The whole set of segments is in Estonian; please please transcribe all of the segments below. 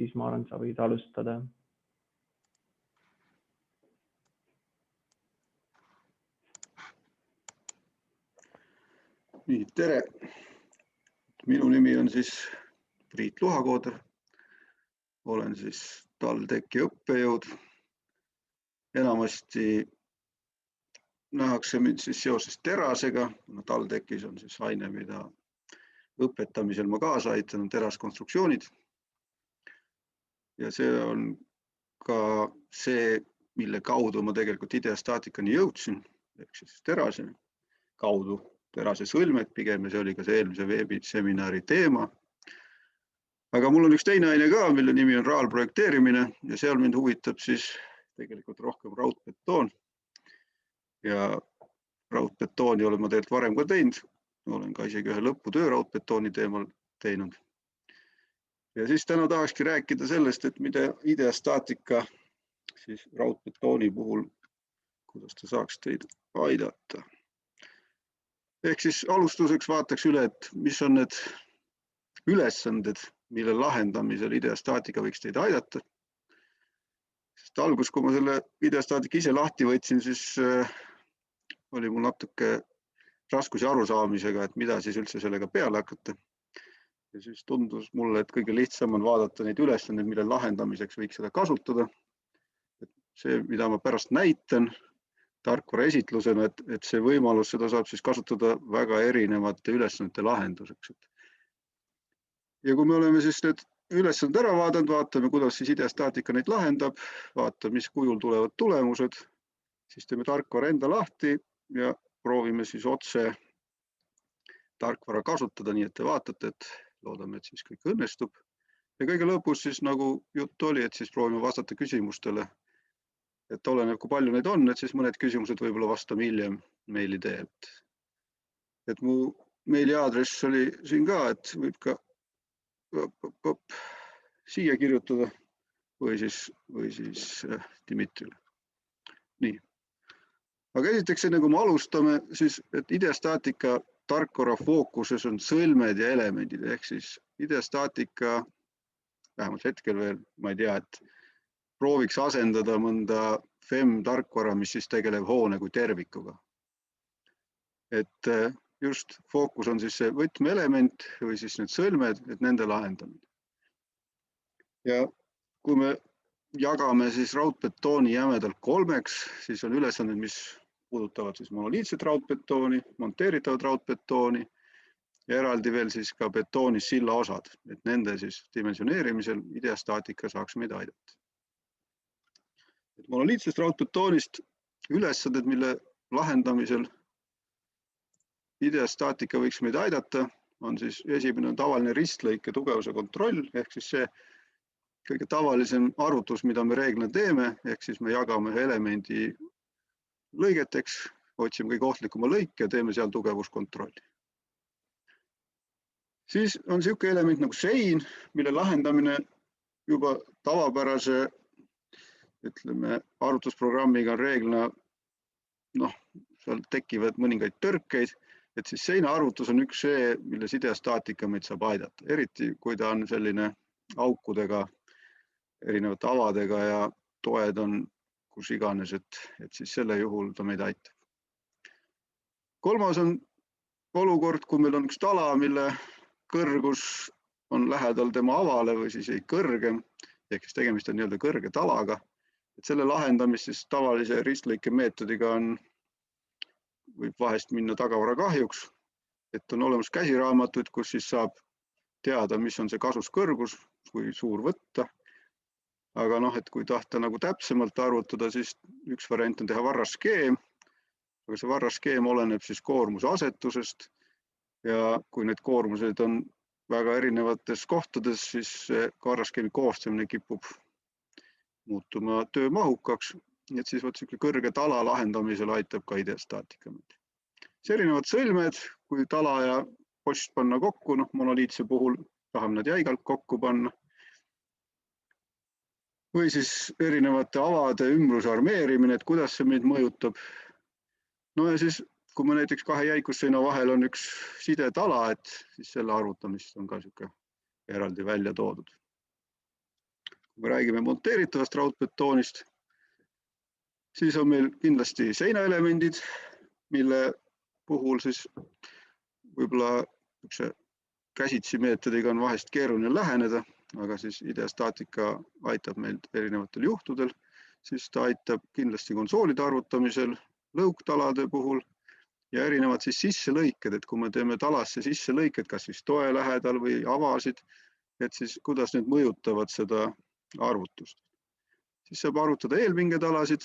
siis ma arvan, sa võid alustada. Nii, tere! Minu nimi on siis Priit Luhakooder. Olen siis TalTechi õppejõud. Enamasti nähakse mind siis seoses terasega. TalTechis on siis aine, mida õpetamisel ma kaasa aitan, on teraskonstruktsioonid. Ja see on ka see, mille kaudu ma tegelikult ideastaatikani jõudsin, ehk siis terase kaudu. Terase sõlmed pigem ja see oli ka see eelmise veebiseminari teema. Aga mul on üks teine aine ka, mille nimi on RAL-projekteerimine ja seal mind huvitab siis tegelikult rohkem raudbetoon. Ja raudbetooni olen ma tegelikult varem ka teinud. Olen ka isegi ühe lõputöö raudbetooni teemal teinud. Ja siis täna tahakski rääkida sellest, et mida ideastaatika siis raudbetooni puhul, kuidas ta saaks teid aidata. Ehk siis alustuseks vaataks üle, et mis on need ülesanded, mille lahendamisel ideastaatika võiks teid aidata. Sest algus, kui ma selle ideastaatika ise lahti võtsin, siis oli mul natuke raskusi arusaamisega, et mida siis üldse sellega peale hakata. Ja siis tundus mulle, et kõige lihtsam on vaadata neid ülesandeid, mille lahendamiseks võiks seda kasutada. See, mida ma pärast näitan, tarkvara esitlusena, et see võimalus, seda saab siis kasutada väga erinevate ülesannete lahenduseks. Ja kui me oleme siis need ülesanded ära vaadanud, vaatame, kuidas siis ideastaatika neid lahendab, vaatame, mis kujul tulevad tulemused, siis teeme tarkvara enda lahti ja proovime siis otse tarkvara kasutada, nii et te vaatate, et loodame, et siis kõik õnnestub. Ja kõige lõpus siis nagu jutt oli, et siis proovime vastata küsimustele. Et oleneb, kui palju neid on, et siis mõned küsimused võib-olla vastame hiljem meili teel. Et mu meili aadress oli siin ka, et võib ka siia kirjutada või siis Dimitrile. Nii. Aga esiteks, enne kui me alustame, siis et ideastaatika tarkvara fookuses on sõlmed ja elemendid, ehk siis ideastaatika, vähemalt hetkel veel, ma ei tea, et prooviks asendada mõnda FEM tarkvara, mis siis tegeleb hoone kui tervikuga. Et just fookus on siis see võtmeelement või siis need sõlmed, et nende lahendamine. Ja kui me jagame siis raudbetooni jämedalt kolmeks, siis on ülesanded, mis puudutavad siis monoliitset raudbetooni, monteeritavat raudbetooni ja eraldi veel siis ka betoonis silla osad, et nende siis dimensioneerimisel ideastaatika saaks meid aidata. Et monoliitsest raudbetoonist ülesanded, mille lahendamisel ideastaatika võiks meid aidata, on siis esimene tavaline ristlõike tugevuse kontroll, ehk siis see kõige tavalisem arvutus, mida me reeglina teeme, ehk siis me jagame elemendi lõigeteks, otsime kõige ohtlikuma lõike ja teeme seal tugevuskontrolli. Siis on selline element nagu sein, mille lahendamine juba tavapärase ütleme, arvutusprogrammiga on reeglina, seal tekivad mõningaid tõrkeid, et siis seina arvutus on üks see, milles ideastaatika meid saab aidata. Eriti, kui ta on selline aukudega, erinevate avadega ja toed on kus iganes, et siis selle juhul ta meid aitab. Kolmas on olukord, kui meil on üks tala, mille kõrgus on lähedal tema avale või siis ei kõrgem, ehk siis tegemist on nii-öelda kõrge talaga. Et selle lahendamist siis tavalise ristlõike meetodiga võib vahest minna tagavara kahjuks, et on olemas käsiraamatuid, kus siis saab teada, mis on see kasuskõrgus, kui suur võtta. Aga et kui tahta nagu täpsemalt arvutada, siis üks variant on teha varraskeem, aga see varraskeem oleneb siis koormuse asetusest ja kui need koormused on väga erinevates kohtades, siis varraskeemi koostamine kipub muutuma töömahukaks, et siis kõrge tala lahendamisel aitab ka ideastaatika. See erinevad sõlmed, kui tala ja post panna kokku, monoliitse puhul tahame nad jäigalt kokku panna. Või siis erinevate avade ümbruse armeerimine, et kuidas see meid mõjutab. No ja siis, kui me näiteks kahe jäikusseina vahel on üks sidetala, et siis selle arvutamist on ka eraldi välja toodud. Kui me räägime monteeritavast raudbetoonist, siis on meil kindlasti seinaelemendid, mille puhul siis võib-olla käsitsi meetodiga on vahest keeruline läheneda, aga siis ideastaatika aitab meilt erinevatel juhtudel. Siis ta aitab kindlasti konsoolide arvutamisel, lõuktalade puhul ja erinevad siis sisselõiked, et kui me teeme talasse sisselõiked, kas siis toe lähedal või avasid, et siis kuidas need mõjutavad seda arvutust. Siis saab arvutada eelpingetalasid,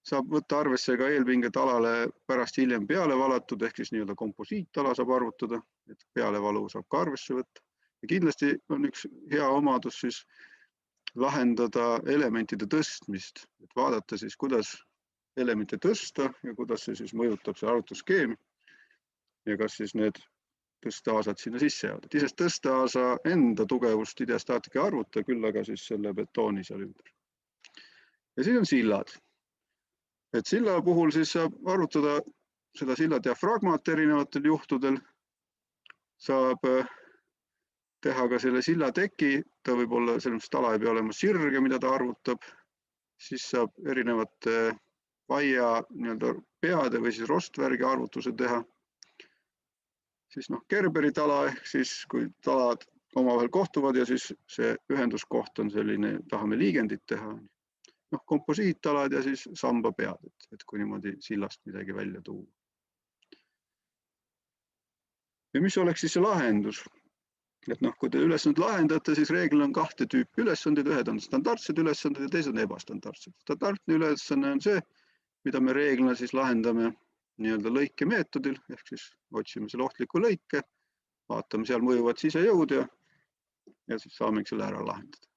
saab võtta arvesse ka eelpingetalale pärast hiljem peale valatud, ehk siis nii-öelda komposiittala saab arvutada, et pealevalu saab ka arvesse võtta. Ja kindlasti on üks hea omadus siis lahendada elementide tõstmist, et vaadata siis, kuidas elemente tõsta ja kuidas see siis mõjutab see arvutusskeemi ja kas siis need tõsteaasad sinna sisse jäävad. Isest tõsteaasa enda tugevust ideastaatika ei arvuta, küll aga siis selle betooni seal ümber. Ja siis on sillad. Et silla puhul siis saab arvutada seda silla diafragmat erinevatel juhtudel, saab teha ka selle silla teki, ta võib olla, selles tala ei pea olema sirge, mida ta arvutab, siis saab erinevate vaia peade või siis rostvärgi arvutuse teha. Siis Gerberi tala ehk siis kui talad omavahel kohtuvad ja siis see ühenduskoht on selline, tahame liigendit teha. Komposiittalad ja siis samba pead, et kui niimoodi sillast midagi välja tuua. Ja mis oleks siis see lahendus? Et kui te ülesanded lahendate, siis reeglina on kahte tüüpi ülesanded, ühed on standardsed ülesanded ja teised on ebastandardsed. Standardne ülesanne on see, mida me reeglina siis lahendame nii-öelda lõike meetodil, ehk siis otsime selle ohtliku lõike, vaatame seal mõjuvad sisejõud ja siis saame selle ära lahendada.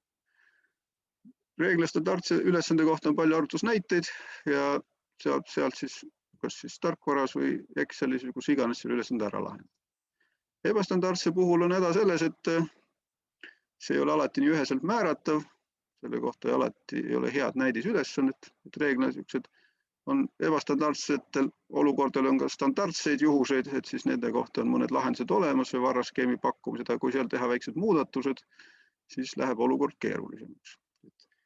Reeglina standardse ülesande kohta on palju arvutusnäiteid ja sealt siis kas siis tarkvaras või Excelis või kus iganes selle ülesande ära lahendada. Ebastandardse puhul on häda selles, et see ei ole alati nii üheselt määratav, selle kohta alati ei ole head näidisülesannet, et reeglina on ebastandardsetel olukordadel on ka standardseid juhuseid, et siis nende kohta on mõned lahendused olemas või varraskeemi pakkumised, aga kui seal teha väiksed muudatused, siis läheb olukord keerulisemaks.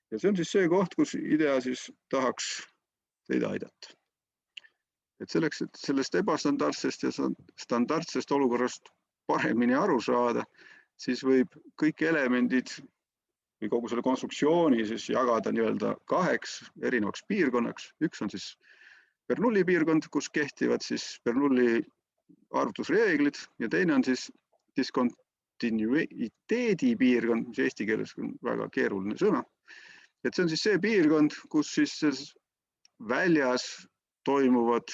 Ja see on siis see koht, kus IDEA siis tahaks teid aidata. Et selleks, et sellest ebastandardsest ja standardsest olukorrast paremini aru saada, siis võib kõik elemendid või kogu selle konstruktsiooni siis jagada nii-öelda kaheks erinevaks piirkonnaks. Üks on siis Bernoulli piirkond, kus kehtivad siis Bernoulli arvutusreeglid ja teine on siis diskontinuiteedi piirkond, mis eesti keeles on väga keeruline sõna. Et see on siis see piirkond, kus siis väljas toimuvad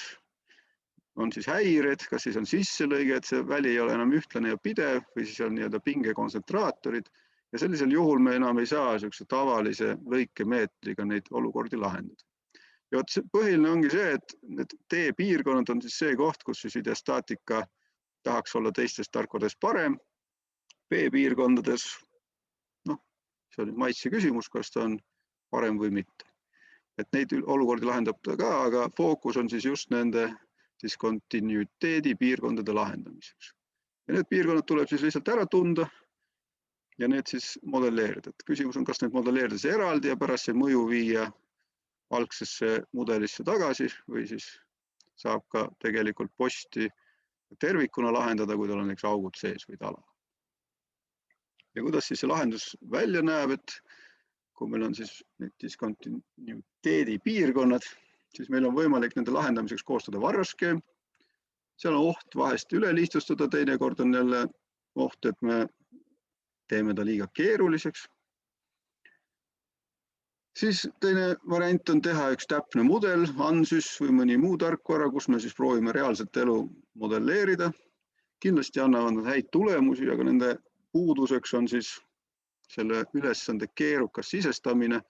on siis häired, kas siis on sisselõige, et see väli ei ole enam ühtlane ja pidev või siis on nii-öelda pingekontsentraatorid ja sellisel juhul me enam ei saa tavalise lõikemeetriga neid olukordi lahendada. Ja põhiline ongi see, et need T-piirkonnad on siis see koht, kus siis ideastaatika tahaks olla teistest tarkvardest parem. B-piirkondades, see on maitse küsimus, kas ta on parem või mitte. Et neid olukordi lahendab ta ka, aga fookus on siis just nende diskontinuiteedi piirkondade lahendamiseks. Ja need piirkonnad tuleb siis lihtsalt ära tunda ja need siis modelleerida. Et küsimus on, kas need modelleerides eraldi ja pärast see mõju viia algsesse mudelisse tagasi või siis saab ka tegelikult posti tervikuna lahendada, kui tal on näiteks augud sees või tala. Ja kuidas siis see lahendus välja näeb, et kui meil on siis need diskontinuiteedi piirkonnad, siis meil on võimalik nende lahendamiseks koostada varraskeem. Seal on oht vahest üle lihtsustada, teinekord on jälle oht, et me teeme ta liiga keeruliseks. Siis teine variant on teha üks täpne mudel, ANSYS või mõni muu tarkvara, kus me siis proovime reaalset elu modelleerida. Kindlasti annavad nad häid tulemusi, aga nende puuduseks on siis selle ülesande keerukas sisestamine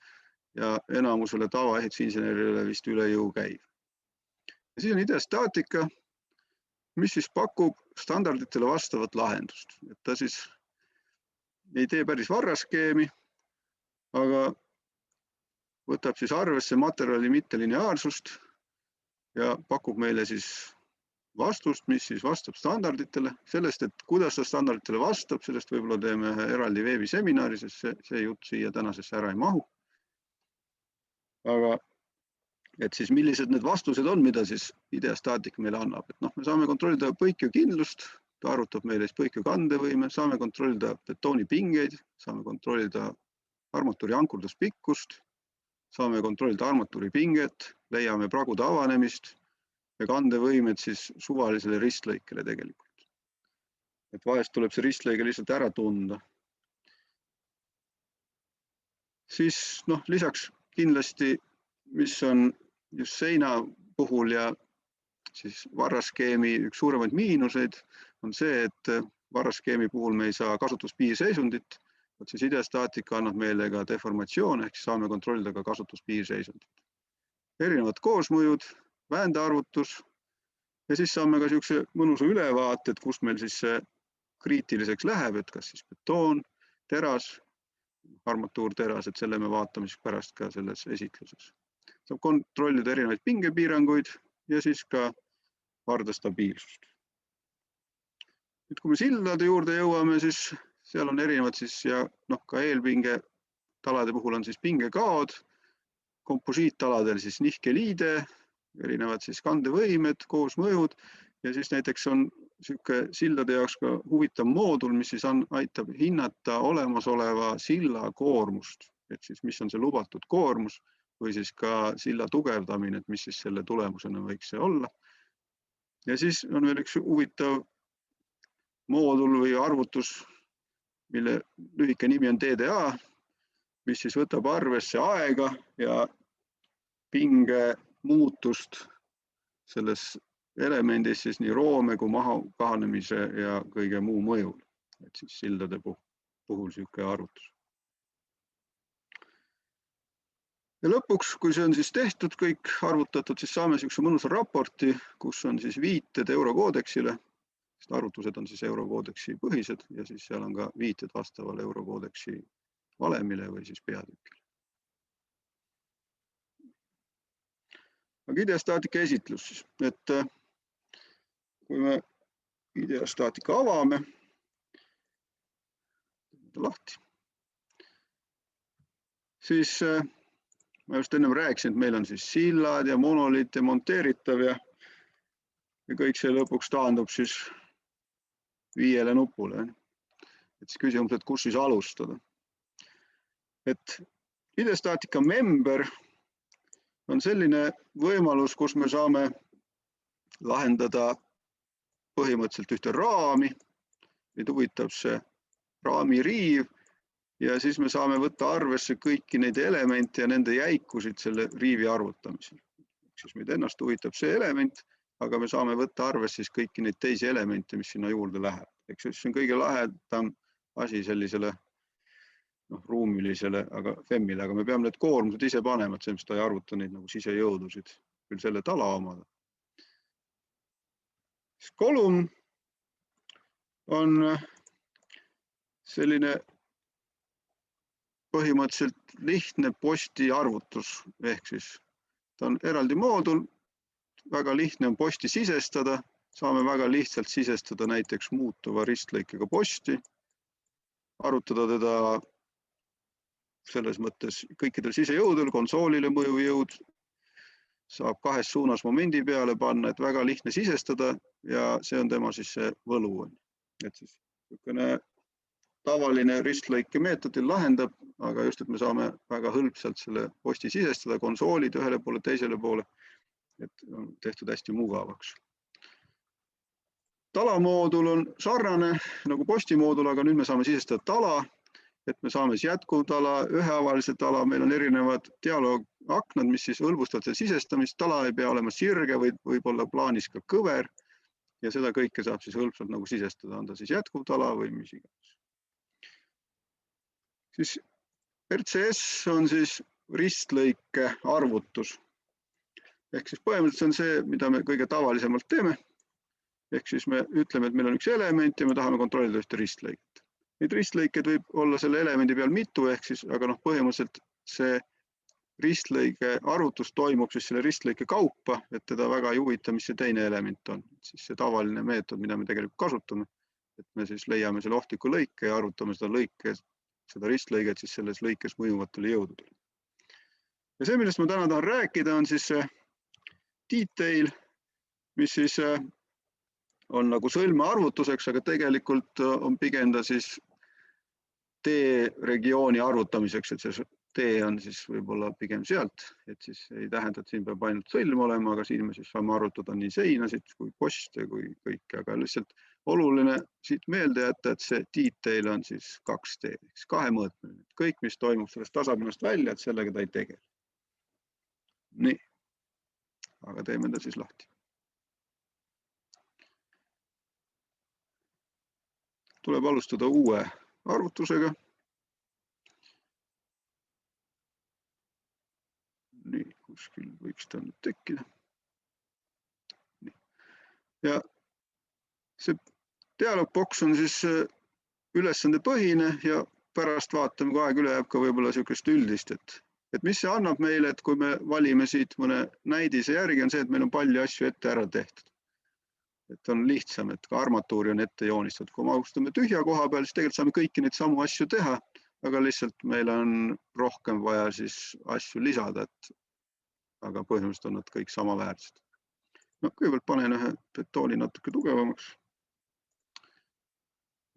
ja enamusele tavaehitusinsenerile vist üle jõu käiv. Ja siis on ideastaatika, mis siis pakub standarditele vastavat lahendust. Et ta siis ei tee päris varraskeemi, aga võtab siis arvesse materjali mittelineaarsust ja pakub meile siis vastust, mis siis vastab standarditele. Sellest, et kuidas ta standarditele vastab, sellest võib-olla teeme eraldi veebiseminari, sest see jutt siia tänasesse ära ei mahu. Aga et siis millised need vastused on, mida siis ideastaatik meile annab. Et me saame kontrollida põikjukindlust, ta arvutab meile põikju kandevõime, saame kontrollida betooni pingeid, saame kontrollida armatuuri ankurduspikkust, saame kontrollida armatuuri pinget, leiame pragude avanemist ja kandevõimed siis suvalisele ristlõikele tegelikult. Et vahest tuleb see ristlõige lihtsalt ära tunda. Siis lisaks kindlasti, mis on just seina puhul ja siis varraskeemi üks suuremaid miinuseid on see, et varraskeemi puhul me ei saa kasutuspiirseisundit, siis ideastaatika annab meile ka deformatsioon, ehk saame kontrollida ka kasutuspiirseisundit. Erinevad koosmõjud, väändearvutus ja siis saame ka niisuguse mõnusa ülevaate, et kust meil siis see kriitiliseks läheb, et kas siis betoon, teras, armatuurteras, et selle me vaatame siis pärast ka selles esitluses. Saab kontrollida erinevaid pingepiiranguid ja siis ka vardastabiilsust. Nüüd, kui me sildade juurde jõuame, siis seal on erinevad siis ja ka eelpinge talade puhul on siis pingekaod, komposiittaladel siis nihkeliide, erinevad siis kandevõimed, koosmõjud ja siis näiteks on niisugune sildade jaoks ka huvitav moodul, mis siis aitab hinnata olemasoleva silla koormust, et siis mis on see lubatud koormus või siis ka silla tugevdamine, et mis siis selle tulemusena võiks see olla. Ja siis on veel üks huvitav moodul või arvutus, mille lühike nimi on DDA, mis siis võtab arvesse aega ja pinge muutust selles elemendis siis nii roome kui maha kahanemise ja kõige muu mõjul. Et siis sildade puhul niisugune arvutus. Ja lõpuks, kui see on siis tehtud, kõik arvutatud, siis saame niisuguse mõnusa raporti, kus on siis viited eurokoodeksile. Arvutused on siis eurokoodeksi põhised ja siis seal on ka viited vastavale eurokoodeksi valemile või siis peatükile. Aga ideastaatika esitlus siis, et kui me ideastaatika avame, lahti, siis ma just ennem rääkisin, et meil on siis sillad ja monoliit ja monteeritav ja kõik see lõpuks taandub siis 5 nupule. Et siis küsimus, et kus siis alustada. Et ideastaatika member on selline võimalus, kus me saame lahendada põhimõtteliselt ühte raami, meid huvitab see raamiriiv ja siis me saame võtta arvesse kõiki neid elemente ja nende jäikusid selle riivi arvutamisel. Siis meid ennast huvitab see element, aga me saame võtta arvesse siis kõiki neid teisi elemente, mis sinna juurde läheb. Eks see on kõige lahedam asi sellisele ruumilisele, aga femmile, aga me peame need koormused ise panema, et see, mis ta ei arvuta neid nagu sisejõudusid, küll selle tala omada. Kolum on selline põhimõtteliselt lihtne posti arvutus, ehk siis ta on eraldi moodul, väga lihtne on posti sisestada, saame väga lihtsalt sisestada näiteks muutuva ristlõikega posti, arvutada teda selles mõttes kõikidel sisejõudel, konsoolile mõjujõud, saab 2 suunas momendi peale panna, et väga lihtne sisestada ja see on tema siis see võlu. Et siis tavaline ristlõike meetodil lahendab, aga just, et me saame väga hõlpsalt selle posti sisestada, konsoolid ühele poole, teisele poole, et on tehtud hästi mugavaks. Talamoodul on sarnane nagu postimoodul, aga nüüd me saame sisestada tala, et me saame siis jätkuvtala, üheavalise tala, meil on erinevad dialoogaknad, mis siis hõlbustavad selle sisestamist, tala ei pea olema sirge, võib olla plaanis ka kõver ja seda kõike saab siis hõlpsalt nagu sisestada, on ta siis jätkuvtala või mis iganes. Siis RCS on siis ristlõike arvutus. Ehk siis põhimõtteliselt on see, mida me kõige tavalisemalt teeme. Ehk siis me ütleme, et meil on üks element ja me tahame kontrollida ühte ristlõiket. Neid ristlõikeid võib olla selle elemendi peal mitu, ehk siis, aga põhimõtteliselt see ristlõige arvutus toimub siis selle ristlõike kaupa, et teda väga ei huvita, mis see teine element on. Siis see tavaline meetod, mida me tegelikult kasutame, et me siis leiame selle ohtliku lõike ja arvutame seda ristlõiget siis selles lõikes mõjuvatele jõududele. Ja see, millest ma täna tahan rääkida, on siis see detail, mis siis on nagu sõlme arvutuseks, aga tegelikult on pigem ta siis T-regiooni arvutamiseks, et see T on siis võib-olla pigem sealt, et siis ei tähenda, et siin peab ainult sõlm olema, aga siin me siis saame arvutada nii seinasid kui poste kui kõike, aga lihtsalt oluline siit meelde jätta, et see detail on siis 2D, kahemõõtmeline. Kõik, mis toimub sellest tasapinnast välja, et sellega ta ei tegele. Nii, aga teeme ta siis lahti. Tuleb alustada uue arvutusega. Nii, kuskil võiks ta nüüd tekkida. Nii. Ja see dialogboks on siis ülesandepõhine ja pärast vaatame, kui aeg üle jääb ka võib-olla niisugust üldist, et mis see annab meile, et kui me valime siit mõne näidise järgi, on see, et meil on palju asju ette ära tehtud. Et on lihtsam, et ka armatuuri on ette joonistatud. Kui me alustame tühja koha peal, siis tegelikult saame kõiki neid samu asju teha, aga lihtsalt meil on rohkem vaja siis asju lisada, aga põhimõtteliselt on nad kõik samaväärsed. No, kõigepealt panen ühe betooni natuke tugevamaks.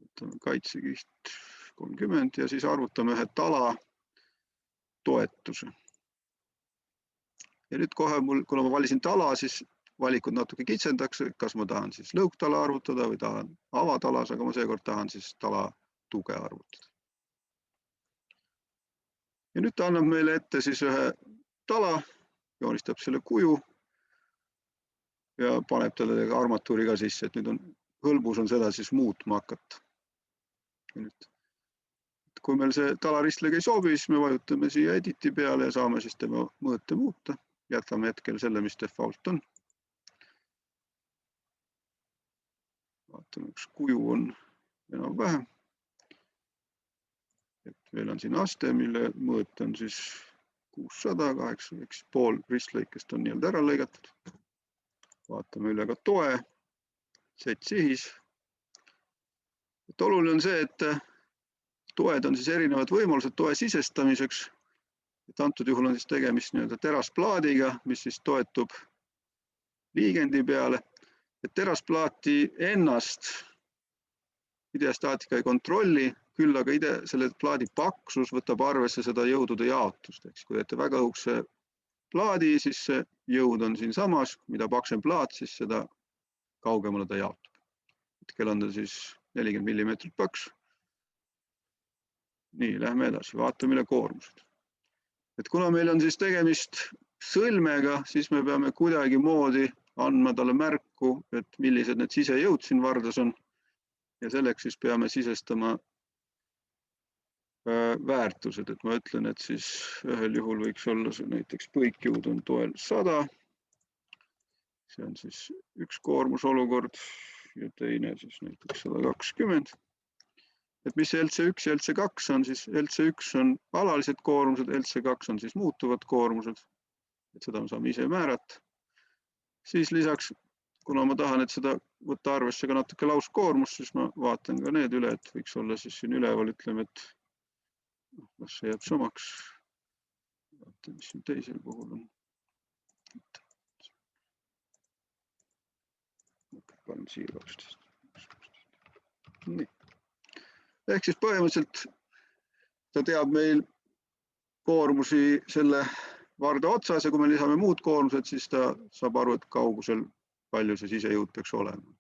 Võtame kaitsekiht 30 ja siis arvutame ühe tala toetuse. Ja nüüd kohe mul, kuna ma valisin tala, siis valikud natuke kitsendaks, kas ma tahan siis lõuktala arvutada või tahan avatalas, aga ma seekord tahan siis tala tuge arvutada. Ja nüüd ta annab meile ette siis ühe tala, joonistab selle kuju ja paneb talle armatuuri ka sisse, et nüüd hõlbus on seda siis muutma hakata. Nüüd, kui meil see talaristlega ei sobi, siis me vajutame siia editi peale ja saame siis tema mõõte muuta. Jätame hetkel selle, mis default on. Vaatame, üks kuju on enam vähem. Et meil on siin aste, mille mõõt on siis 600, 8, pool ristlõikest on nii-öelda ära lõigatud. Vaatame üle ka toe, set sihis. Et oluline on see, et toed on siis erinevad võimalused toe sisestamiseks. Et antud juhul on siis tegemist nii-öelda terasplaadiga, mis siis toetub liigendi peale. Et terasplaati ennast ideostaatika ei kontrolli, küll aga selle plaadi paksus võtab arvesse seda jõudude jaotust. Kui teete väga õhukese plaadi, siis see jõud on siin samas, mida paksem plaat, siis seda kaugemale ta jaotub. Hetkel on ta siis 40 mm paks. Nii, lähme edasi, vaatame üle koormused. Et kuna meil on siis tegemist sõlmega, siis me peame kuidagi moodi andma talle märku, et millised need sisejõud siin vardas on. Ja selleks siis peame sisestama väärtused, et ma ütlen, et siis ühel juhul võiks olla see näiteks põikjõud on toel 100. See on siis üks koormusolukord ja teine siis näiteks 120. Et mis see LC1 ja LC2 on, siis LC1 on alalised koormused, LC2 on siis muutuvad koormused. Et seda me saame ise määrata. Siis lisaks, kuna ma tahan, et seda võtta arvesse ka natuke lauskoormust, siis ma vaatan ka need üle, et võiks olla siis siin üleval, ütleme, et kas see jääb samaks. Vaatan, mis siin teisel puhul on. Panen siia 12. Nii. Ehk siis põhimõtteliselt ta teab meil koormusi selle varda otsas ja kui me lisame muud koormused, siis ta saab aru, et kaugusel palju see sisejõud peaks olema.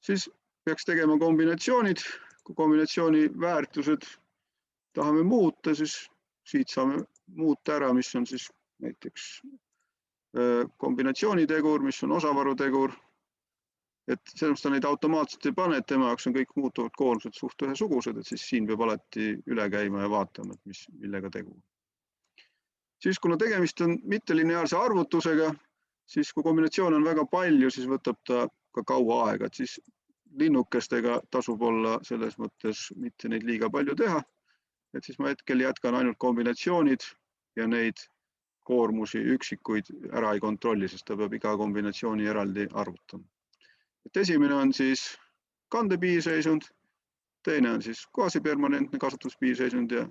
Siis peaks tegema kombinatsioonid. Kui kombinatsiooni väärtused tahame muuta, siis siit saame muuta ära, mis on siis näiteks kombinatsioonitegur, mis on osavarutegur. Et sellest ta neid automaatselt ei pane, et tema jaoks on kõik muutuvad koormused suht ühesugused, et siis siin peab alati üle käima ja vaatama, et millega tegu. Siis kuna tegemist on mittelineaarse arvutusega, siis kui kombinatsioon on väga palju, siis võtab ta ka kaua aega, et siis linnukestega tasub olla selles mõttes mitte neid liiga palju teha. et siis ma hetkel jätkan ainult kombinatsioonid ja neid koormusi üksikuid ära ei kontrolli, sest ta peab iga kombinatsiooni eraldi arvutama. Et esimene on siis kandepiirseisund, teine on siis kvaasipermanentne kasutuspiirseisund ja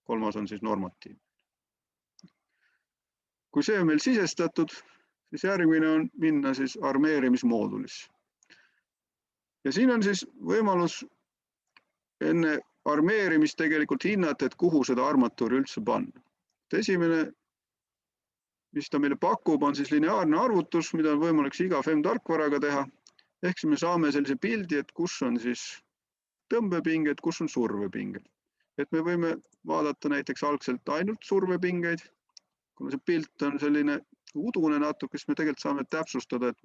kolmas on siis normatiiv. Kui see on meil sisestatud, siis järgmine on minna siis armeerimismoodulisse. Ja siin on siis võimalus enne armeerimist tegelikult hinnata, et kuhu seda armatuuri üldse panna. Esimene, mis ta meile pakub, on siis lineaarne arvutus, mida on võimalik iga FEM tarkvaraga teha. Ehk siis me saame sellise pildi, et kus on siis tõmbepinged, kus on survepinged. Et me võime vaadata näiteks algselt ainult survepingeid. Kuna see pilt on selline udune natuke, siis me tegelikult saame täpsustada, et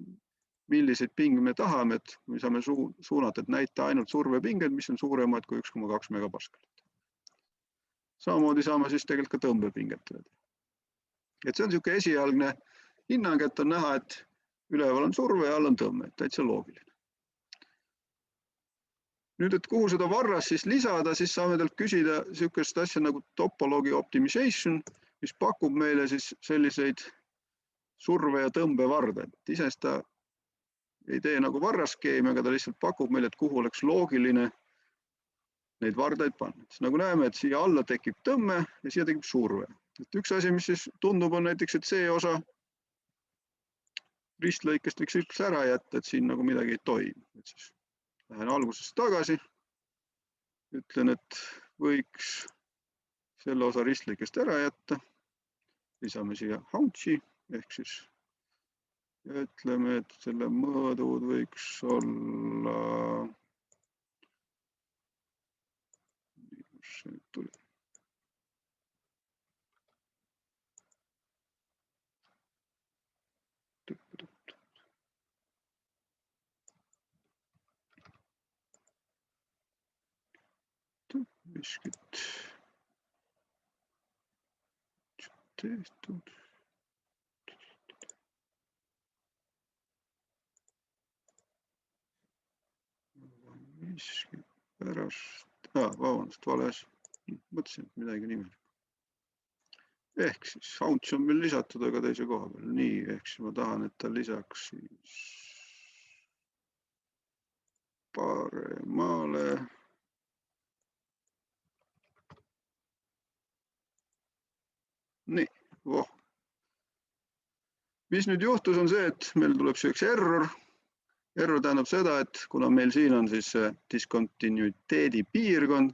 milliseid pinge me tahame, et me saame suunata, et näita ainult survepinged, mis on suuremad kui 1,2 megapaskalit. Samamoodi saame siis tegelikult ka tõmbepinget. Et see on niisugune esialgne hinnang, et on näha, et üleval on surve ja all on tõmme, täitsa loogiline. Nüüd, et kuhu seda varras siis lisada, siis saame talt küsida niisugust asja nagu topologi optimization, mis pakub meile siis selliseid surve- ja tõmbevardaid. Isest ta ei tee nagu varraskeemi, aga ta lihtsalt pakub meile, et kuhu oleks loogiline neid vardaid panna. Nagu näeme, et siia alla tekib tõmme ja siia tekib surve. Et üks asi, mis siis tundub, on näiteks, et see osa ristlõikest võiks üldse ära jätta, et siin nagu midagi ei toimu. Et siis lähen algusest tagasi, ütlen, et võiks selle osa ristlõikest ära jätta. Lisame siia haunchi, ehk siis ütleme, et selle mõõdud võiks olla miskit tehtud. Miski pärast, vabandust, vale asi. Mõtlesin, et midagi nimelik. Ehk siis haunch on meil lisatud, aga teise koha peal. Nii, ehk siis ma tahan, et ta lisaks siis paremale. Nii, voh. Mis nüüd juhtus on see, et meil tuleb üks error. Error tähendab seda, et kuna meil siin on siis diskontinuiteedi piirkond,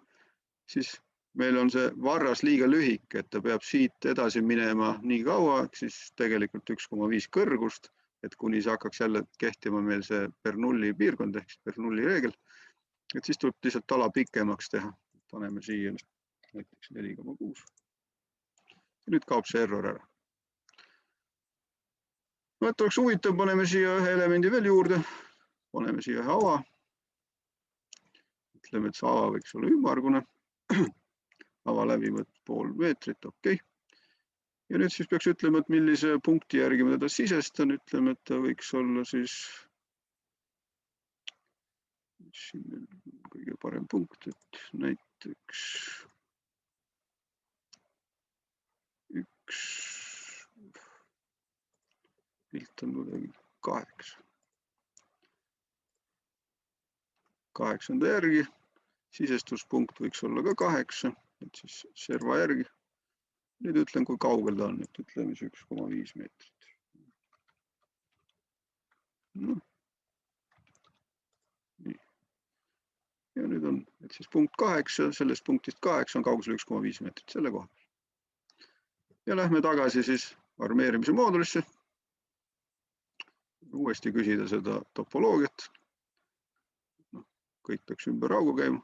siis meil on see varras liiga lühike, et ta peab siit edasi minema nii kaua, siis tegelikult 1,5 kõrgust, et kuni see hakkaks jälle kehtima meil see Bernoulli piirkond ehk Bernoulli reegel, et siis tuleb lihtsalt ala pikemaks teha. Paneme siia näiteks 4,6. Nüüd kaob see error ära. No, et oleks huvitav, paneme siia ühe elemendi veel juurde. Paneme siia ühe ava. Ütleme, et see ava võiks olla ümmargune. Ava läbivõtt 0,5 meetrit, okei. Ja nüüd siis peaks ütlema, et millise punkti järgi ma teda sisestan. Ütleme, et ta võiks olla siis siin kõige parem punkt, et näiteks üks pilt on kuidagi 8. 8 järgi, sisestuspunkt võiks olla ka 8, et siis serva järgi. Nüüd ütlen, kui kaugel ta on, et ütleme 1,5 meetrit. No. Nii. Ja nüüd on, et siis punkt 8, sellest punktist 8 on kaugusel 1,5 meetrit selle koha. Ja lähme tagasi siis armeerimise moodulisse. Uuesti küsida seda topoloogiat. Kõik peaks ümber augu käima.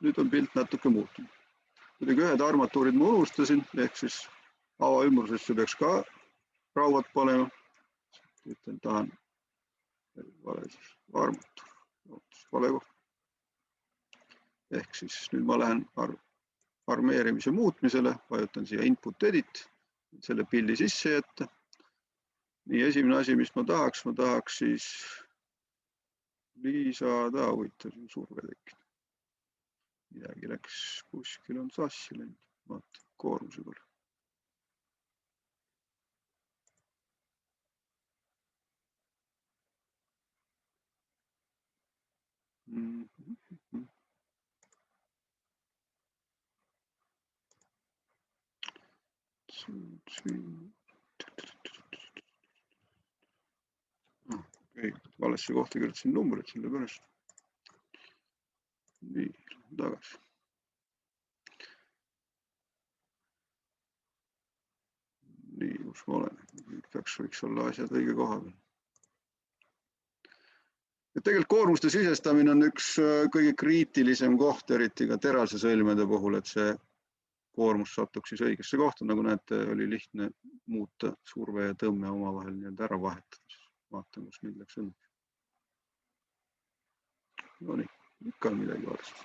Nüüd on pilt natuke muutunud. Kuidagi ühed armatuurid ma unustasin, ehk siis ava ümbrusesse peaks ka rauad panema. Ütlen, tahan vale siis armatuur, vale koht. Ehk siis nüüd ma lähen armeerimise muutmisele, vajutan siia input edit, selle pildi sisse jätta. Nii esimene asi, mis ma tahaks siis lisada, huvitav, siin surve tekkinud. Midagi läks, kuskil on sassi läinud, vaata koormuse peale. Valesse kohta kirjutasin numbrid selle pärast. Nii, tagasi. Nii, kus ma olen. Võiks olla asjad õige koha peal. Tegelikult koormuste sisestamine on üks kõige kriitilisem koht, eriti ka terase sõlmede puhul, et see koormus satuks siis õigesse kohta. Nagu näete, oli lihtne muuta surve ja tõmme omavahel nii ära vahetada. Vaatame, kus meil läks õnne. No nii, ikka on midagi valesti.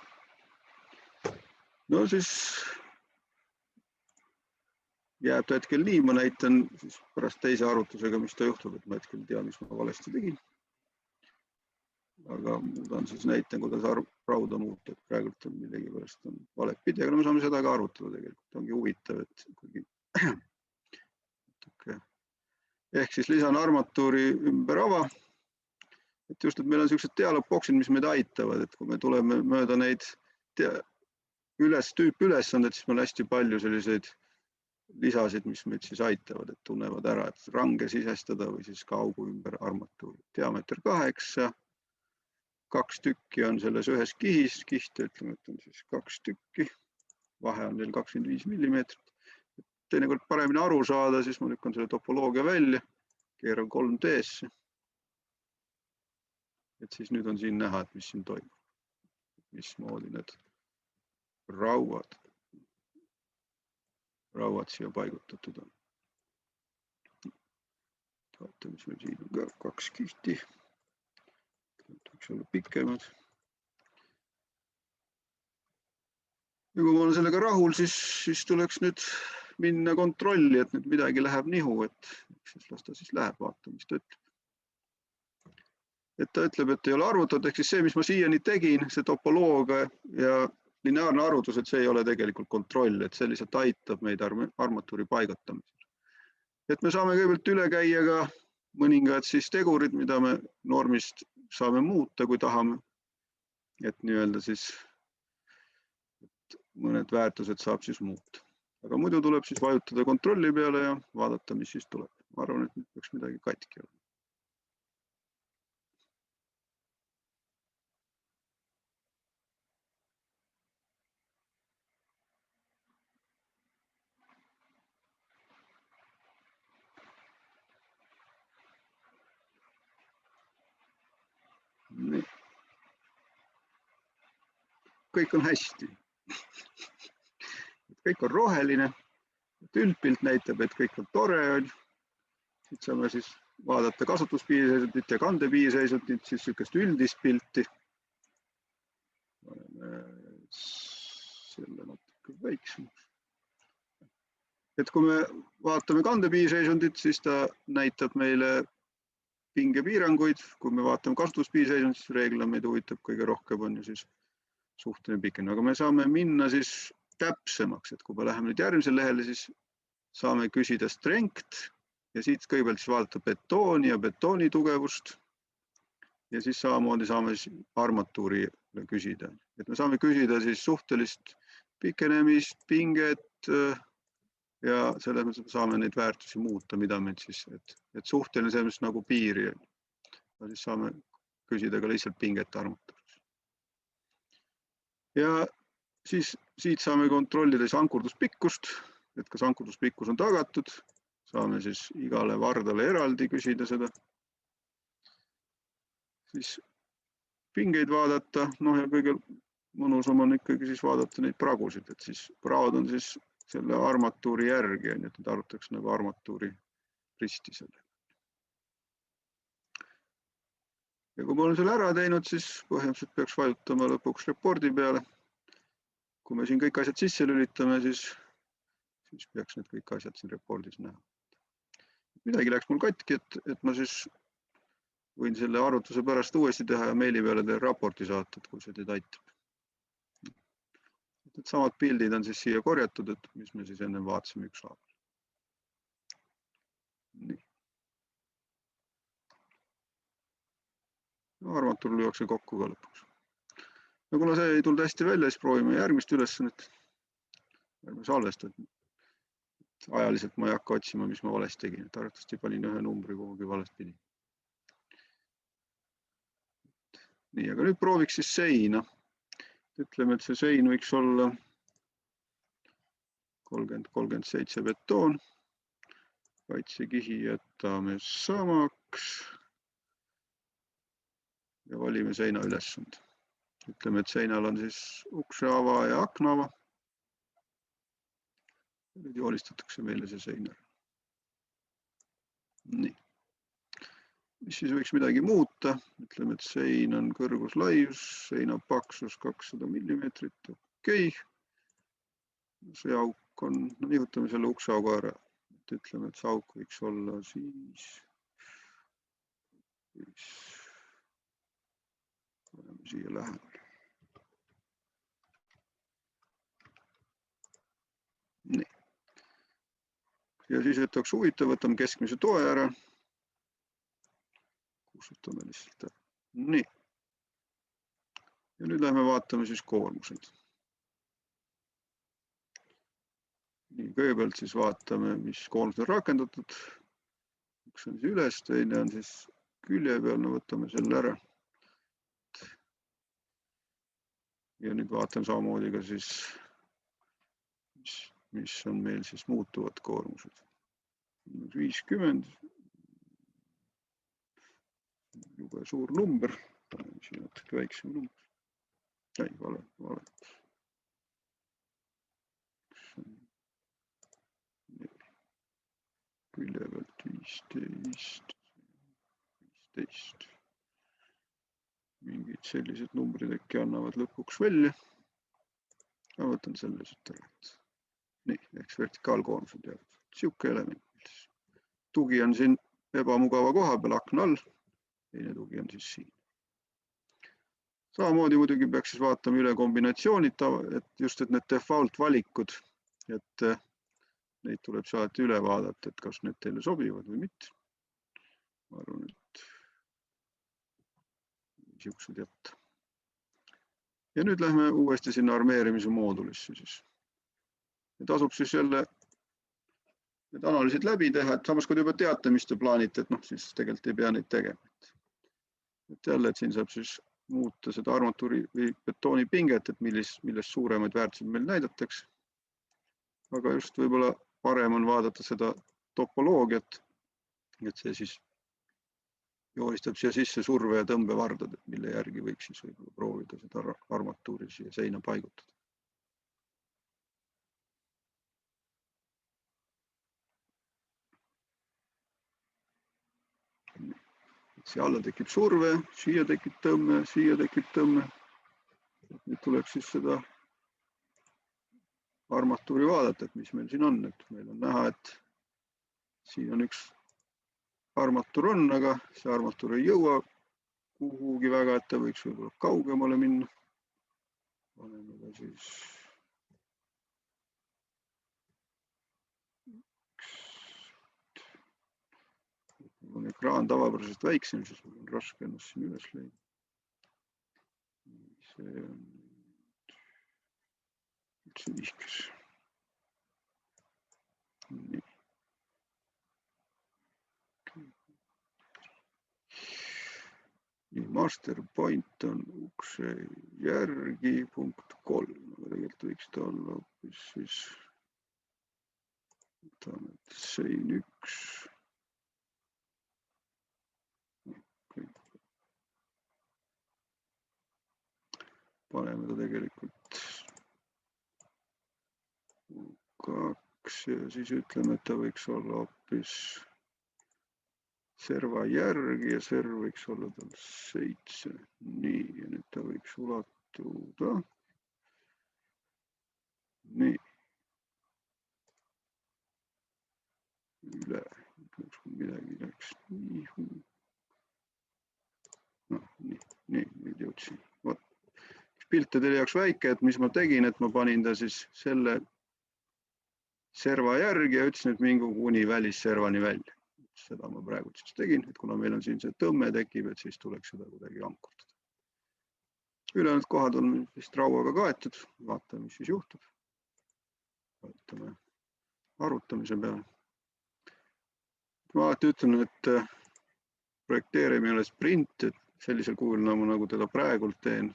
No siis jääb ta hetkel nii, ma näitan siis pärast teise arvutusega, mis ta juhtub, et ma hetkel ei tea, mis ma valesti tegin. Aga muudan siis näitan, kuidas rauda muuta, et praegult on millegi pärast on valet pidi, aga me saame seda ka arvutada tegelikult. Ongi huvitav, et kuigi ehk siis lisan armatuuri ümber ava. Et just, et meil on sellised dialogboksid, mis meid aitavad, et kui me tuleme mööda neid tüüpülesanded, siis meil on hästi palju selliseid lisasid, mis meid siis aitavad, et tunnevad ära, et range sisestada või siis kaugu ümber armatuuri. Diameeter 8, 2 tükki on selles ühes kihis, kihte ütleme, et on siis 2 tükki, vahe on neil 25 millimeetrit. Teinekord paremini aru saada, siis ma lükkan selle topoloogia välja, keeran 3D-sse. Et siis nüüd on siin näha, et mis siin toimub. Mismoodi need rauad siia paigutatud on. Vaatame, mis meil siin on ka 2 kihti. Võiks olla pikemad. Ja kui ma olen sellega rahul, siis tuleks nüüd minna kontrolli, et nüüd midagi läheb nihu, et siis las ta siis läheb, vaatame, mis ta ütleb. Et ta ütleb, et ei ole arvutatud, ehk siis see, mis ma siiani tegin, see topoloogia ja lineaarne arvutus, et see ei ole tegelikult kontroll, et see lihtsalt aitab meid armatuuri paigatamisel. Et me saame kõigepealt üle käia ka mõningad siis tegurid, mida me normist saame muuta, kui tahame. Et nii-öelda siis mõned väärtused saab siis muuta. Aga muidu tuleb siis vajutada kontrolli peale ja vaadata, mis siis tuleb. Ma arvan, et nüüd peaks midagi katki olla. Nii. Kõik on hästi. Kõik on roheline. Üldpilt näitab, et kõik on tore. Siit saame siis vaadata kasutuspiirseisundit ja kandepiirseisundit, siis sükest üldist pilti. Selle natuke väiksemaks. Et kui me vaatame kandepiirseisundit, siis ta näitab meile pingepiiranguid. Kui me vaatame kasutuspiirseisundit, siis reeglina meid huvitab kõige rohkem on ju siis suhteline pikemine. Aga me saame minna siis täpsemaks, et kui me läheme nüüd järgmisel lehele, siis saame küsida strength ja siit kõigepealt siis vaadata betooni ja betooni tugevust. Ja siis samamoodi saame armatuurile küsida. Et me saame küsida siis suhtelist pikenemist, pinget ja selles mõttes saame neid väärtusi muuta, mida meil siis, et suhteline selles nagu piiri. Ja siis saame küsida ka lihtsalt pinget armatuuris. Ja siis siit saame kontrollida siis ankurduspikkust, et kas ankurduspikkus on tagatud. Saame siis igale vardale eraldi küsida seda. Siis pingeid vaadata, ja kõige mõnusam on ikkagi siis vaadata neid pragusid, et siis praod on siis selle armatuuri järgi, et need arvutatakse nagu armatuuri risti selle. Ja kui ma olen selle ära teinud, siis põhimõtteliselt peaks vajutama lõpuks repordi peale. kui me siin kõik asjad sisse lülitame, siis peaks need kõik asjad siin reportis näha. Midagi läks mul katki, et ma siis võin selle arvutuse pärast uuesti teha ja meili peale teile raporti saata, et kui see teid aitab. Need samad pildid on siis siia korjatud, et mis me siis enne vaatasime ükshaaval. Nii. Armatuur lüüakse kokku ka lõpuks. Ja kuna see ei tulnud hästi välja, siis proovime järgmist ülesannet. Ärme salvestada. Ajaliselt ma ei hakka otsima, mis ma valesti tegin. Arvatavasti panin ühe numbri kuhugi valest pidi. Nii, aga nüüd prooviks siis seina. Ütleme, et see sein võiks olla 30-37 betoon. Kaitsekihi jätame samaks. Ja valime seina ülesand. Ütleme, et seinal on siis ukseava ja aknava. Nüüd joonistatakse meile see sein ära. Nii. Mis siis võiks midagi muuta? Ütleme, et sein on kõrguslaius, seina paksus 200 mm. Okei. See auk on, nihutame selle ukseauga ära. Ütleme, et see auk võiks olla siis... Oleme siia lähemal. Nii. Ja siis, et oleks huvitav, võtame keskmise toe ära. Kustutame lihtsalt ära. Nii. Ja nüüd lähme vaatame siis koormuseid. Nii, kõigepealt siis vaatame, mis koormused on rakendatud. Üks on siis üles, teine on siis külje peal, no võtame selle ära. Ja nüüd vaatame samamoodi ka siis, mis on meil siis muutuvad koormused. 50. Jube suur number. Paneme siin natuke väiksem number. Ei, vale. Külje pealt 15. Mingid sellised numbrid äkki annavad lõpuks välja. Ma võtan selle siit ära. Nii, eks vertikaalkoormused jäävad. Siuke element. Tugi on siin ebamugava koha peal akna all. Teine tugi on siis siin. Samamoodi muidugi peaks siis vaatama üle kombinatsioonid, et just et need default valikud, et neid tuleb saati üle vaadata, et kas need teile sobivad või mitte. Ma arvan, et siuksed jätta. Ja nüüd lähme uuesti sinna armeerimise moodulisse siis. Ja tasub siis jälle need analüüsid läbi teha, et samas kui te juba teate, mis te plaanite, et siis tegelikult ei pea neid tegema. Et jälle, et siin saab siis muuta seda armatuuri või betooni pinget, et millest suuremaid väärtuseid meil näidatakse. Aga just võib-olla parem on vaadata seda topoloogiat, et see siis joonistab siia sisse surve ja tõmbevardad, mille järgi võiks siis võib-olla proovida seda armatuuri siia seina paigutada. Siia alla tekib surve, siia tekib tõmme, siia tekib tõmme. Nüüd tuleb siis seda armatuuri vaadata, et mis meil siin on. Et meil on näha, et siin on üks armatuur on, aga see armatuur ei jõua kuhugi väga, et ta võiks võib-olla kaugemale minna. Paneme ta siis on ekraan tavapäraselt väiksem, siis on raske ennast siin üles leida. See on üldse vihkes. Nii. Master point on ukse järgi punkt 3. Tegelikult võiks ta olla hoopis siis sein 1. Paneme ta tegelikult 2 ja siis ütleme, et ta võiks olla hoopis serva järgi ja serv võiks olla tal 7. Nii, ja nüüd ta võiks ulatuda Nii. Üle, midagi läks nii. No, nii, nüüd jõudsin. Pilt teile jaoks väike, et mis ma tegin, et ma panin ta siis selle serva järgi ja ütlesin, et mingu kuni välisservani välja. Seda ma praegu siis tegin, et kuna meil on siin see tõmme tekib, et siis tuleks seda kuidagi ankurtada. Ülejäänud kohad on vist rauaga kaetud. Vaatame, mis siis juhtub. Vaatame arvutamise peale. Ma alati ütlen, et projekteerimine ei ole sprint, et sellisel kujul nagu teda praegult teen,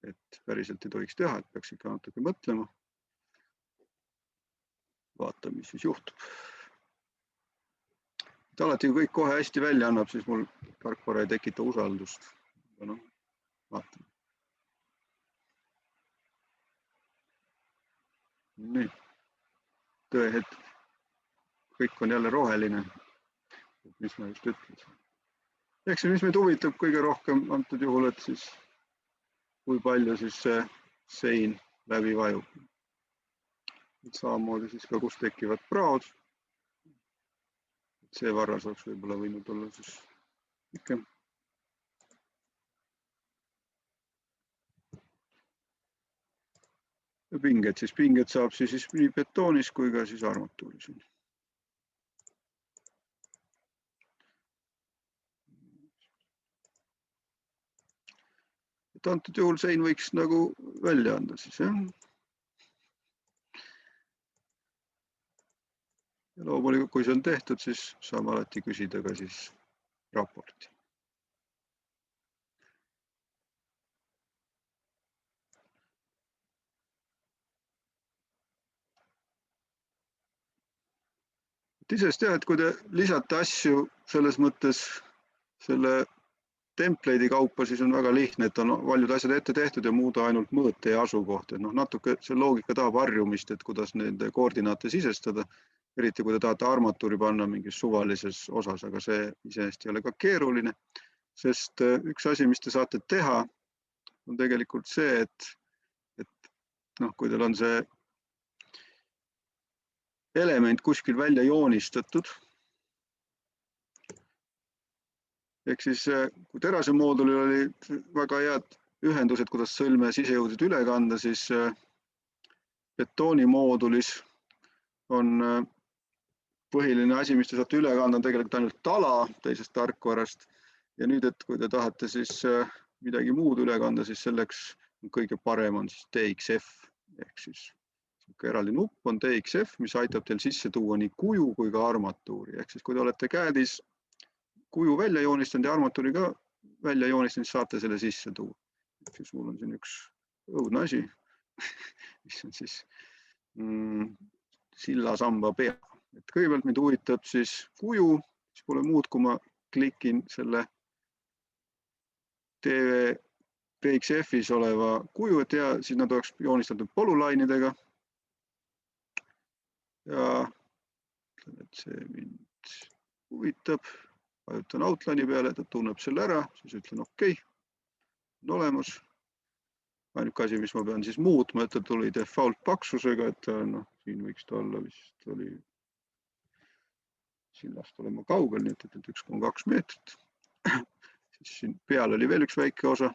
et päriselt ei tohiks teha, et peaks ikka natuke mõtlema. Vaatame, mis siis juhtub. Et alati, kui kõik kohe hästi välja annab, siis mul tarkvara ei tekita usaldust. No, vaatame. Nii. Tõehetk. Kõik on jälle roheline. Mis ma just ütlesin. Eks see, mis meid huvitab kõige rohkem antud juhul, et siis kui palju siis see sein läbi vajub. Samamoodi siis ka, kus tekivad praod. See varras oleks võib-olla võinud olla siis pikem. Ja pinged, siis pinged saab siis nii betoonis kui ka siis armatuuris. Et antud juhul sein võiks nagu välja anda siis, jah. Ja loomulikult, kui see on tehtud, siis saame alati küsida ka siis raporti. Isest jah, et kui te lisate asju selles mõttes selle template'i kaupa, siis on väga lihtne, et on paljud asjad ette tehtud ja muuda ainult mõõte ja asukoht. Et natuke see loogika tahab harjumist, et kuidas nende koordinaate sisestada, eriti kui te tahate armatuuri panna mingis suvalises osas, aga see iseenesest ei ole ka keeruline, sest üks asi, mis te saate teha, on tegelikult see, et kui teil on see element kuskil välja joonistatud, ehk siis kui terase moodulil oli väga head ühendused, kuidas sõlme sisejõudid üle kanda, siis betooni moodulis on põhiline asi, mis te saate üle kanda, on tegelikult ainult tala teisest tarkvarast. Ja nüüd, et kui te tahate siis midagi muud üle kanda, siis selleks kõige parem on siis DXF. Ehk siis eraldi nupp on DXF, mis aitab teil sisse tuua nii kuju kui ka armatuuri. Ehk siis kui te olete CAD-is kuju välja joonistanud ja armatuuri ka välja joonistanud, siis saate selle sisse tuua. Siis mul on siin üks õudne asi, mis on siis sillasamba pea. Et kõigepealt mind huvitab siis kuju, siis pole muud, kui ma klikin selle DXF-is oleva kuju, et ja siis nad oleks joonistatud polulainidega. Ja et see mind huvitab. Vajutan outline'i peale, ta tunneb selle ära, siis ütlen okei, on olemas. Ainuke asi, mis ma pean siis muutma, et ta tuli default paksusega, et siin võiks ta olla vist oli sillast olema kaugel, nii et 1,2 meetrit. Siis siin peal oli veel üks väike osa,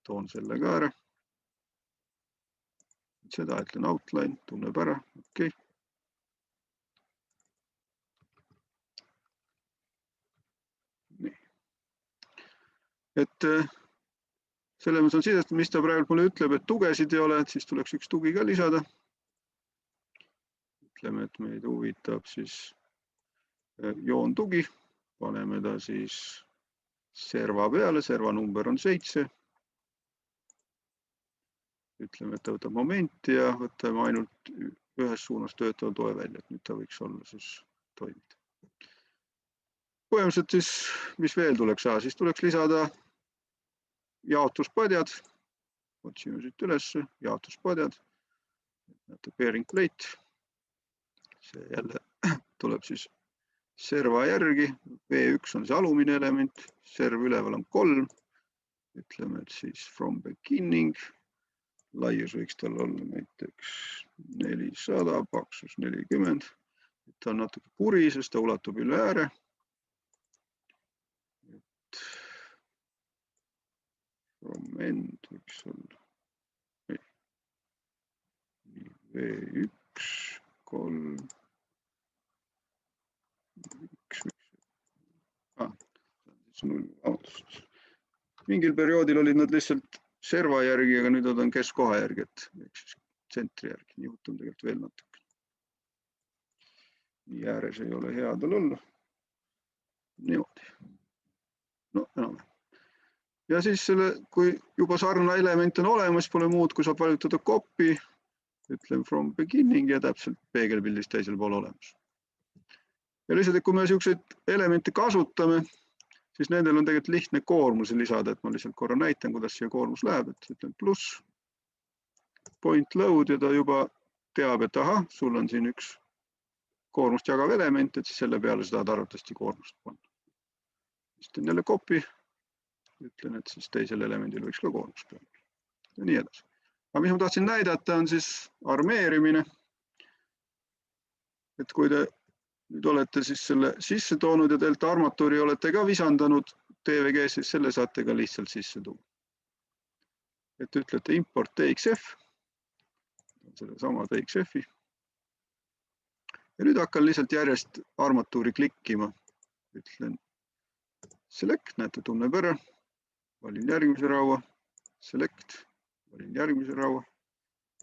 toon selle ka ära. Seda ütlen outline, tunneb ära, okei. Et selle mõttes on sisest, mis ta praegu mulle ütleb, et tugesid ei ole, et siis tuleks üks tugi ka lisada. Ütleme, et meid huvitab siis joontugi, paneme ta siis serva peale, serva number on 7. Ütleme, et ta võtab momenti ja võtame ainult ühes suunas töötava toe välja, et nüüd ta võiks olla siis toimida. Põhimõtteliselt siis, mis veel tuleks saada, siis tuleks lisada jaotuspadjad, otsime siit üles, jaotuspadjad, bearing plate, see jälle tuleb siis serva järgi, V1 on see alumine element, serv üleval on 3, ütleme, et siis from beginning, laius võiks tal olla näiteks 400, paksus 40. Ta on natuke kuri, sest ta ulatub üle ääre. From end võiks olla V1, 3, 1. Mingil perioodil olid nad lihtsalt serva järgi, aga nüüd nad on keskkoha järgi, et siis tsentri järgi. Nihutame tegelikult veel natuke. Nii ääres ei ole hea tal olla. Niimoodi. No enam. Ja siis kui juba sarnane element on olemas, pole muud, kui saab vajutada copy, ütlen from beginning ja täpselt peegelpildis teisel pool olemas. Ja lihtsalt, et kui me selliseid elemente kasutame, siis nendel on tegelikult lihtne koormusi lisada, et ma lihtsalt korra näitan, kuidas siia koormus läheb, et ütlen pluss, point load ja ta juba teab, et aha, sul on siin üks koormust jagav element, et siis selle peale sa tahad arvatavasti koormust panna. Siis teen jälle copy. Ütlen, et siis teisel elemendil võiks ka koormus peale. Ja nii edasi. Aga mis ma tahtsin näidata, on siis armeerimine. Et kui te nüüd olete siis selle sisse toonud ja delta armatuuri olete ka visandanud TVG, siis selle saate ka lihtsalt sisse tuua. Et ütlete import TXF. Selle sama TXF-i. Ja nüüd hakkan lihtsalt järjest armatuuri klikkima. Ütlen select, näete, tunneb ära. Valin järgmise raua, select, valin järgmise raua,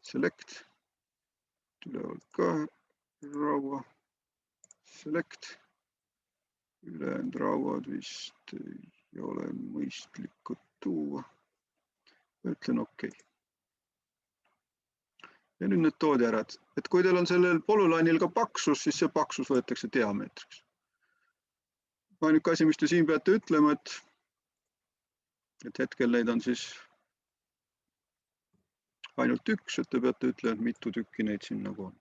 select, ülevalt ka raua, select, ülejäänud rauad vist ei ole mõistlikud tuua. Ütlen OK. Ja nüüd need toodi ära, et kui teil on sellel polülainil ka paksus, siis see paksus võetakse diameetriks. Ainuke asi, mis te siin peate ütlema, et hetkel neid on siis ainult üks, et te peate ütlema, mitu tükki neid siin nagu on.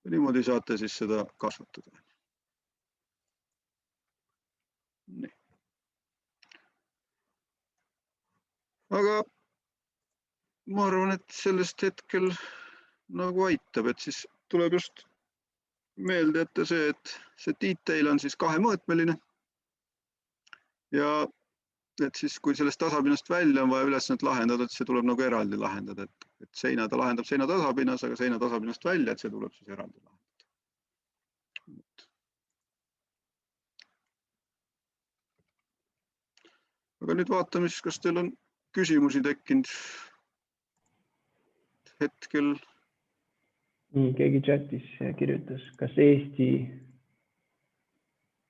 Ja niimoodi saate siis seda kasvatada. Nii. Aga ma arvan, et sellest hetkel nagu aitab, et siis tuleb just meelde ette see, et see detail on siis kahemõõtmeline. Ja et siis, kui sellest tasapinnast välja on vaja ülesannet lahendada, et see tuleb nagu eraldi lahendada, et seina ta lahendab seina tasapinnas, aga seina tasapinnast välja, et see tuleb siis eraldi lahendada. Aga nüüd vaatame siis, kas teil on küsimusi tekkinud hetkel. Nii, keegi chatis kirjutas, kas Eesti